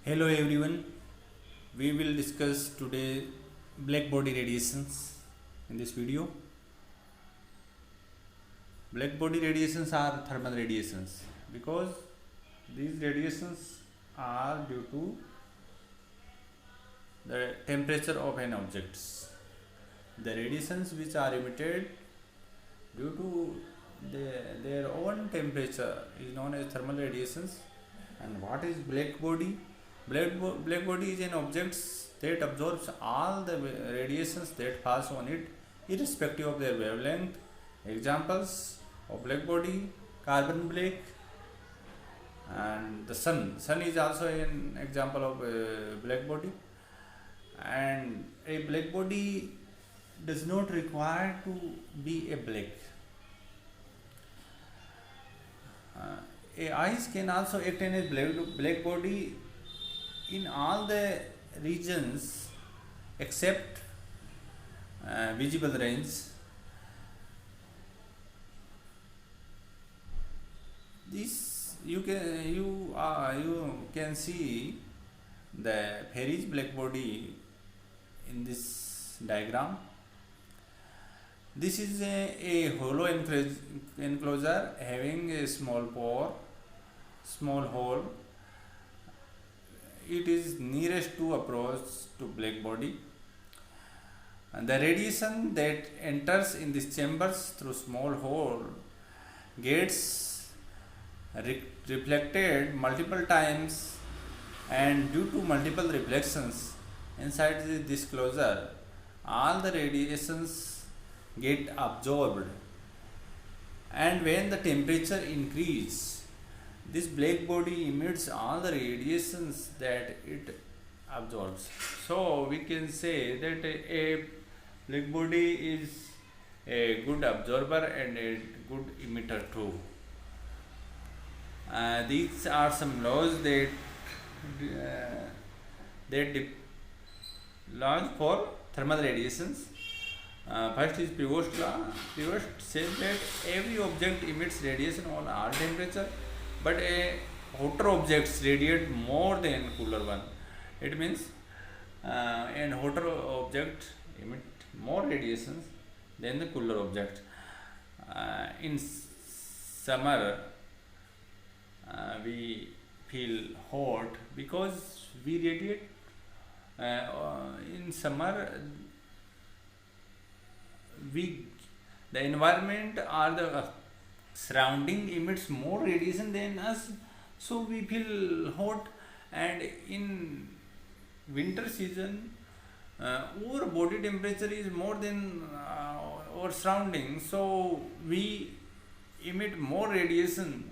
Hello everyone, we will discuss today black body radiations in this video. Black body radiations are thermal radiations because these radiations are due to the temperature of an object. The radiations which are emitted due to their own temperature is known as thermal radiations. And what is black body? Black body is an object that absorbs all the radiations that pass on it, irrespective of their wavelength. Examples of black body: carbon black, and the sun. Sun is also an example of black body. And a black body does not require to be a black. A ice can also act in a black body in all the regions except visible range. This you can see the Fairy's black body in this diagram. This is a hollow enclosure having a small hole. It is nearest to approach to black body. And the radiation that enters in these chambers through small hole gets reflected multiple times, and due to multiple reflections inside this closure, all the radiations get absorbed. And when the temperature increases, this black body emits all the radiations that it absorbs. So we can say that a black body is a good absorber and a good emitter too. These are some laws that laws for thermal radiations. First is Provost's law. Provost says that every object emits radiation on all temperature, but a hotter objects radiate more than cooler one. It means an hotter object emit more radiations than the cooler object. In summer, we feel hot because we radiate. In summer, the environment or the surrounding emits more radiation than us, so we feel hot. And in winter season, our body temperature is more than our surrounding, so we emit more radiation,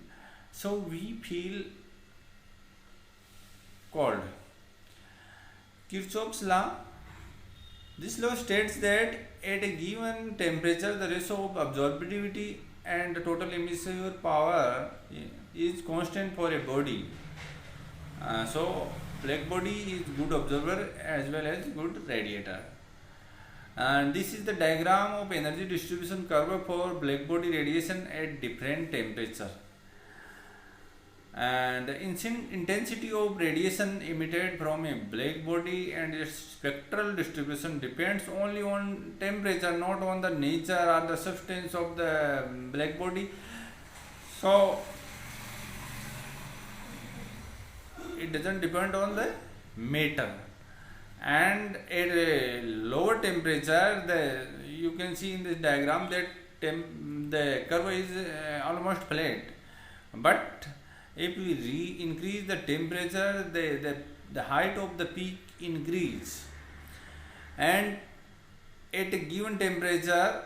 so we feel cold. Kirchhoff's law. This law states that at a given temperature, the ratio of absorptivity and the total emissive power is constant for a body. So black body is good absorber as well as good radiator. And this is the diagram of energy distribution curve for black body radiation at different temperature. And the intensity of radiation emitted from a black body and its spectral distribution depends only on temperature, not on the nature or the substance of the black body. So it doesn't depend on the matter. And at a lower temperature, you can see in this diagram that the curve is almost flat. But if we increase the temperature, the height of the peak increase, and at a given temperature,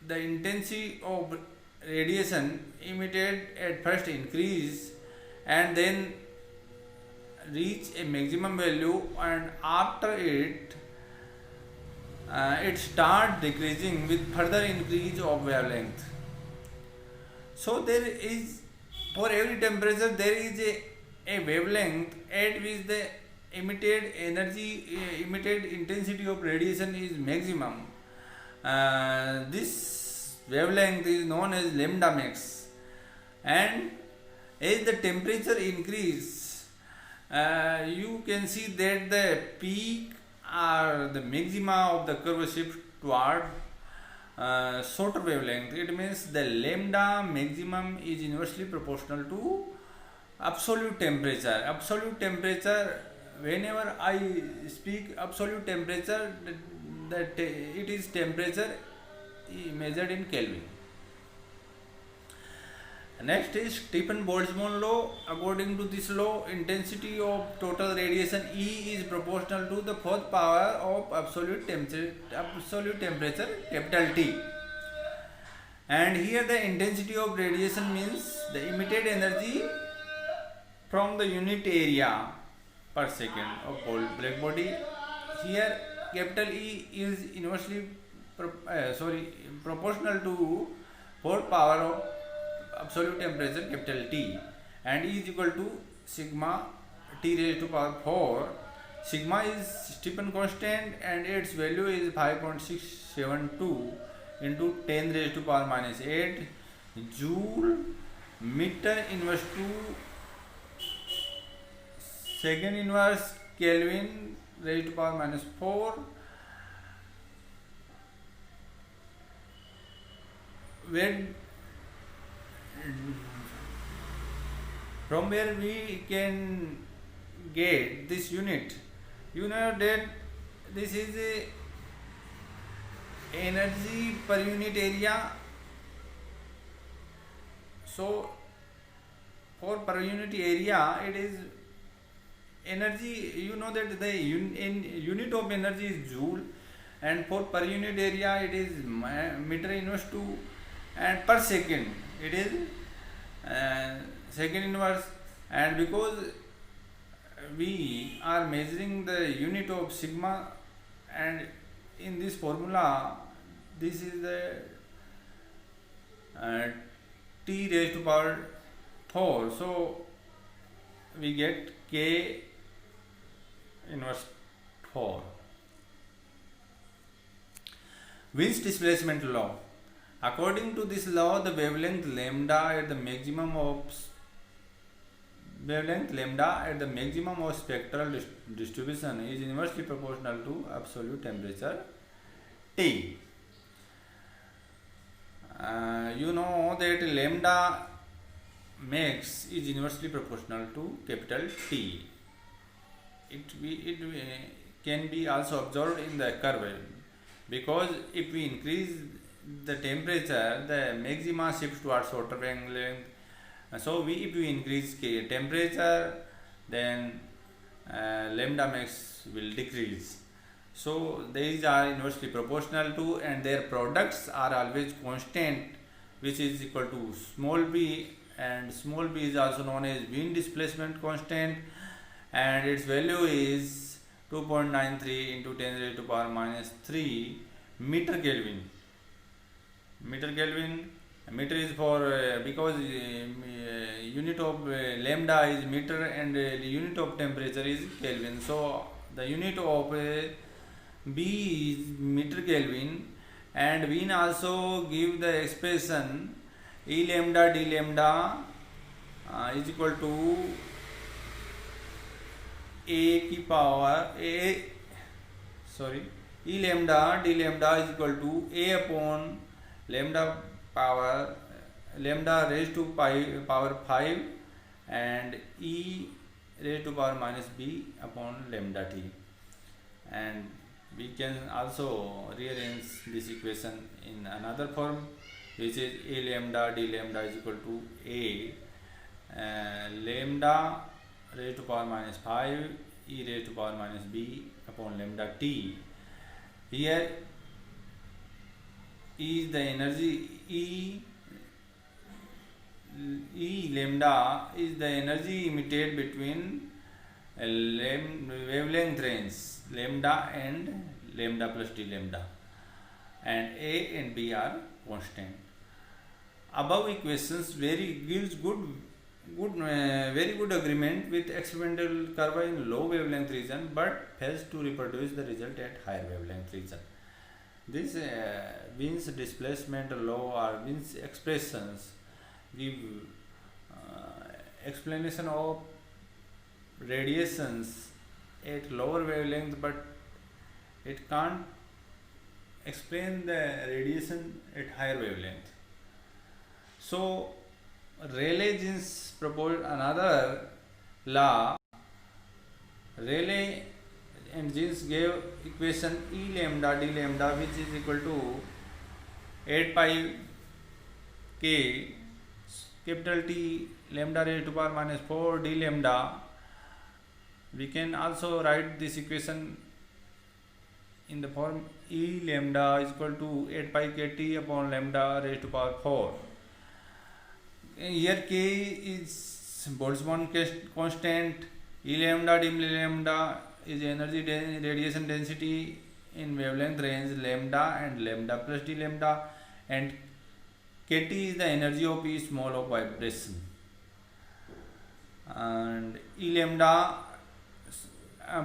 the intensity of radiation emitted at first increase and then reach a maximum value, and after it start decreasing with further increase of wavelength. So there is, for every temperature, there is a wavelength at which the emitted intensity of radiation is maximum. This wavelength is known as lambda max, and as the temperature increase, you can see that the peak or the maxima of the curve shift toward shorter wavelength. It means the lambda maximum is inversely proportional to absolute temperature. Absolute temperature, whenever I speak absolute temperature, that it is temperature measured in Kelvin. Next is Stephan-Boltzmann law. According to this law, intensity of total radiation E is proportional to the fourth power of absolute temperature capital T. And here the intensity of radiation means the emitted energy from the unit area per second of whole black body. Here capital E is inversely proportional to fourth power of absolute temperature capital T, and E is equal to sigma T raised to power 4. Sigma is Stephan constant and its value is 5.672 into 10 raised to power minus 8 joule meter inverse to second inverse Kelvin raised to power minus 4. When from where we can get this unit, you know that this is a energy per unit area. So for per unit area, it is energy. You know that the unit of energy is joule, and for per unit area it is meter inverse to, and per second it is second inverse. And because we are measuring the unit of sigma, and in this formula this is the T raised to power 4, so we get K inverse 4. Wiens displacement law. According to this law, the wavelength lambda at the maximum of spectral distribution is inversely proportional to absolute temperature T. You know that lambda max is inversely proportional to capital T. It can be also observed in the curve, because if we increase the temperature, the maxima shifts towards shorter wavelength. So if we increase temperature, then lambda max will decrease. So these are inversely proportional to, and their products are always constant, which is equal to small b, and small b is also known as Wien displacement constant, and its value is 2.93 into 10 raised to power minus 3 meter Kelvin. Meter is for because unit of lambda is meter, and the unit of temperature is Kelvin. So the unit of B is meter Kelvin, and we also give the expression E lambda d lambda is equal to E lambda d lambda is equal to A upon lambda raised to power 5 and E raised to power minus b upon lambda t. And we can also rearrange this equation in another form, which is A lambda d lambda is equal to A lambda raised to power minus 5 E raised to power minus b upon lambda t. Here E is the energy, E lambda is the energy emitted between wavelength range lambda and lambda plus d lambda, and A and B are constant. Above equations gives very good agreement with experimental curve in low wavelength region, but fails to reproduce the result at higher wavelength region. This Wiens displacement law or Wiens expressions give explanation of radiations at lower wavelength, but it can't explain the radiation at higher wavelength. So Rayleigh-Jeans proposed another law. Rayleigh and Jeans gave equation E lambda d lambda, which is equal to 8 pi k capital T lambda raised to power minus 4 d lambda. We can also write this equation in the form E lambda is equal to 8 pi kt upon lambda raised to power 4. Here k is Boltzmann constant, E lambda d lambda is energy radiation density in wavelength range lambda and lambda plus d lambda, and kt is the energy of E small of vibration. And E lambda,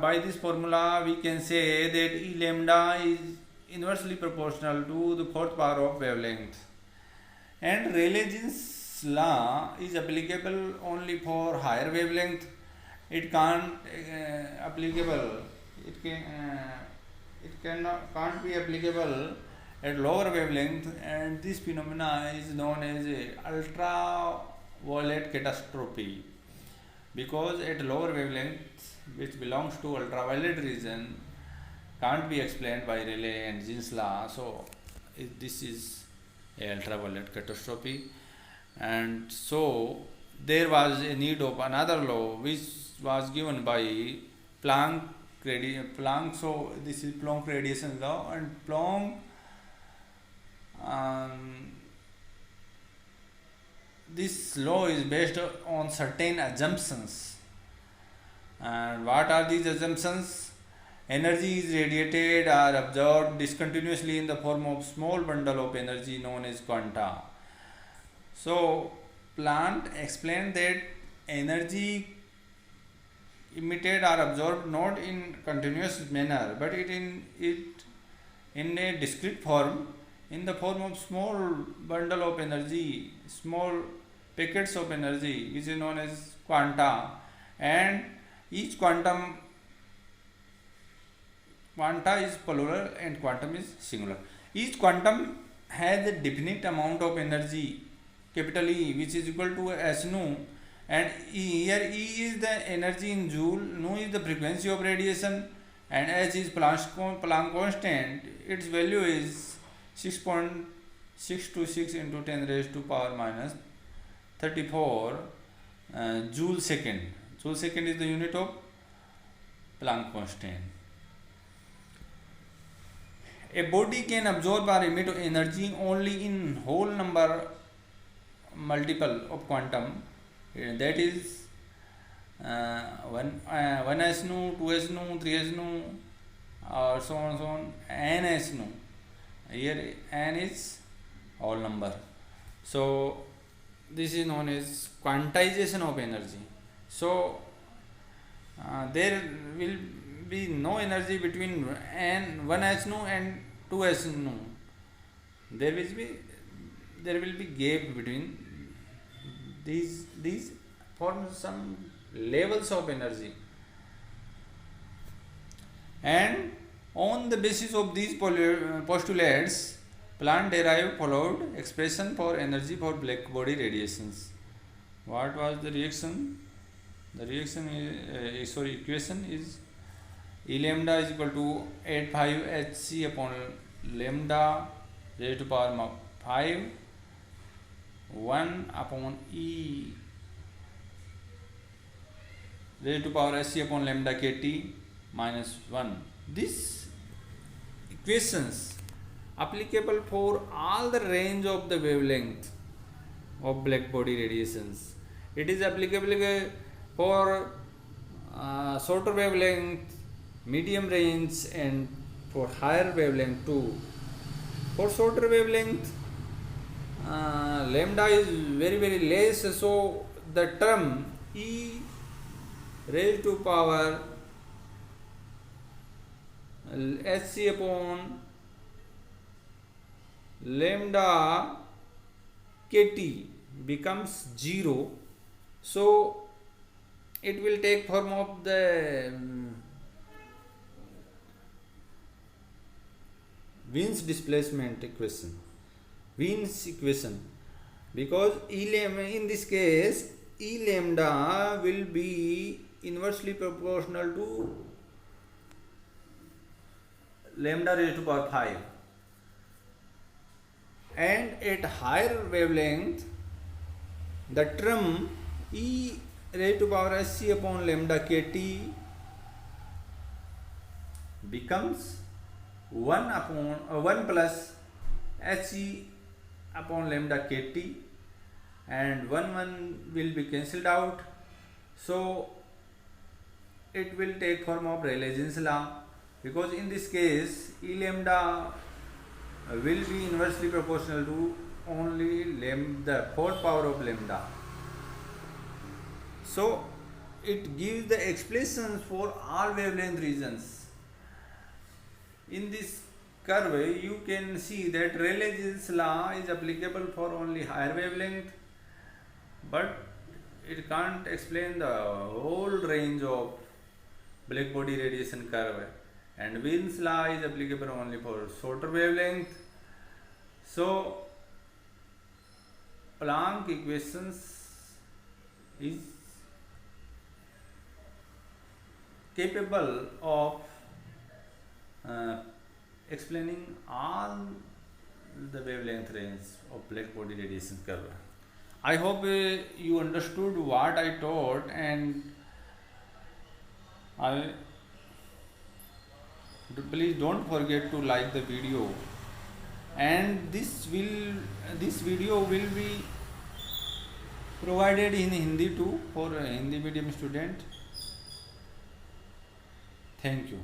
by this formula we can say that E lambda is inversely proportional to the fourth power of wavelength. And Rayleigh-Jeans law is applicable only for higher wavelength. It can't applicable. Can't be applicable at lower wavelength, and this phenomena is known as ultraviolet catastrophe, because at lower wavelength, which belongs to ultraviolet region, can't be explained by Rayleigh and Jeans law. So this is a ultraviolet catastrophe. And so there was a need of another law which was given by Planck. So this is Planck radiation law, and Planck this law is based on certain assumptions. And what are these assumptions? Energy is radiated or absorbed discontinuously in the form of small bundle of energy known as quanta. So Planck explained that energy emitted or absorbed not in continuous manner, but in a discrete form, in the form of small bundle of energy, small packets of energy, which is known as quanta, and each quanta is plural and quantum is singular. Each quantum has a definite amount of energy, capital E, which is equal to S nu, and here E is the energy in joule, nu is the frequency of radiation, and H is Planck constant. Its value is 6.626 into 10 raised to power minus 34 joule second. Joule second is the unit of Planck constant. A body can absorb or emit energy only in whole number multiple of quantum, that is 1s nu, 2s nu, 3s nu, or so on ns nu. Here n is whole number. So this is known as quantization of energy. So there will be no energy between 1s nu and 2s nu. There will be gap between these form some levels of energy, and on the basis of these postulates, Planck derived followed expression for energy for black body radiations. What was the reaction? The reaction is equation is E lambda is equal to 8.5 Hc upon lambda raised to power 5 1 upon E raised to power Sc upon lambda kt minus 1. These equations applicable for all the range of the wavelength of black body radiations. It is applicable for shorter wavelength, medium range, and for higher wavelength too. For shorter wavelength, lambda is very less, so the term E raised to power Sc upon lambda kt becomes 0. So it will take form of the Wien's displacement equation, Wien's equation, because E lambda, in this case E lambda will be inversely proportional to lambda raised to power 5, and at higher wavelength the term E raised to power sc upon lambda kt becomes 1 plus hc upon lambda kt, and 1 will be cancelled out, so it will take form of Rayleigh-Jeans law, because in this case E lambda will be inversely proportional to only the fourth power of lambda. So it gives the expressions for all wavelength regions. In this curve you can see that Rayleigh-Jeans law is applicable for only higher wavelength, but it can't explain the whole range of black body radiation curve, and Wien's law is applicable only for shorter wavelength. So Planck equations is capable of explaining all the wavelength range of black body radiation curve. I hope you understood what I taught, and please don't forget to like the video, and this video will be provided in Hindi too for Hindi medium student. Thank you.